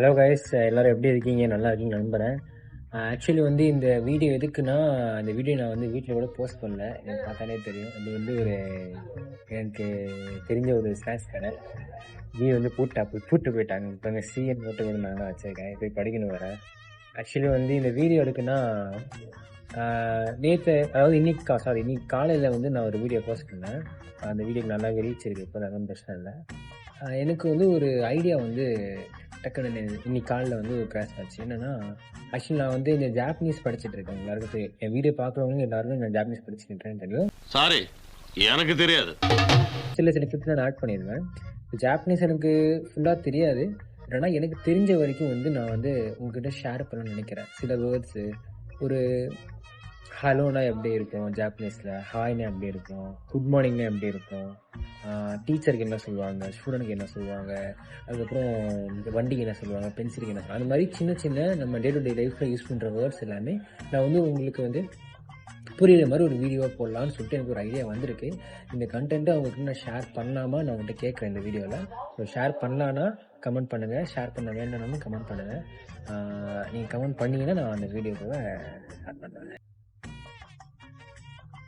Hello guys, எல்லாரும் எப்படி இருக்கீங்க? நல்லா இருக்கீங்க நம்புறேன். ஆக்சுவலி வந்து இந்த வீடியோ எதுக்குன்னா, இந்த வீடியோ நான் வந்து வீட்டில் கூட போஸ்ட் பண்ணல. எனக்கு பார்த்தாலே தெரியும். அது வந்து எனக்கு தெரிஞ்ச ஒரு ஸ்நாக்ஸ் கடை. வந்து பூட்டு போயிட்டாங்க. இப்போ சிஎன் போட்டு வந்து நான் தான் வச்சிருக்கேன். போய் படிக்கணும் வேற. ஆக்சுவலி வந்து இந்த வீடியோ எடுக்குன்னா, நேற்று அதாவது இன்னைக்கு காலையில் வந்து நான் ஒரு வீடியோ போஸ்ட் பண்ணேன். அந்த வீடியோக்கு நல்லாவே ரீச் இருக்கு. இப்போ அதெல்லாம் பிரச்சனை இல்லை. எனக்கு வந்து ஒரு ஐடியா வந்து டக்குன்னு இன்னைக்கு காலையில் வந்து ஒரு கிராஷ் ஆச்சு. என்னன்னா, ஆக்சுவலி நான் வந்து இந்த ஜாப்பனீஸ் படிச்சுட்டு இருக்கேன். எல்லாருக்கும் தெரியும். என் வீடியோ பார்க்குறவங்க எல்லாருக்கும் நான் ஜாப்பனீஸ் படிச்சுட்டு தெரியும். சாரி, எனக்கு தெரியாது. சில கிளிப்ஸ் நான் ஆட் பண்ணிடுவேன். ஜாப்பனீஸ் எனக்கு ஃபுல்லாக தெரியாது. ஆனால் எனக்கு தெரிஞ்ச வரைக்கும் வந்து நான் வந்து உங்ககிட்ட ஷேர் பண்ணணும்னு நினைக்கிறேன். சில வேர்ட்ஸு ஒரு ஹலோனா எப்படி இருக்கும் ஜாப்பனீஸில், ஹாய்னா எப்படி இருக்கும், குட் மார்னிங்னா எப்படி இருக்கும், டீச்சருக்கு என்ன சொல்லுவாங்க, ஸ்டூடெண்ட்க்கு என்ன சொல்லுவாங்க, அதுக்கப்புறம் இந்த வண்டிக்கு என்ன சொல்லுவாங்க, பென்சிலுக்கு என்ன சொல்லுவாங்க, அந்த மாதிரி சின்ன சின்ன நம்ம டே டு டே லைஃப்பில் யூஸ் பண்ணுற வேர்ட்ஸ் எல்லாமே நான் வந்து உங்களுக்கு வந்து புரியுற மாதிரி ஒரு வீடியோவாக போடலான்னு சொல்லிட்டு எனக்கு ஒரு ஐடியா வந்திருக்கு. இந்த கண்டென்ட்டை அவங்ககிட்ட நான் ஷேர் பண்ணாமல் நான் உங்கள்கிட்ட கேட்குறேன் இந்த வீடியோவில். ஸோ ஷேர் பண்ணலான்னா கமெண்ட் பண்ணுங்கள், ஷேர் பண்ண வேண்டாம்னு கமெண்ட் பண்ணுங்கள். நீங்கள் கமெண்ட் பண்ணிங்கன்னா நான் அந்த வீடியோவை ஷேர் பண்ணுறேன்.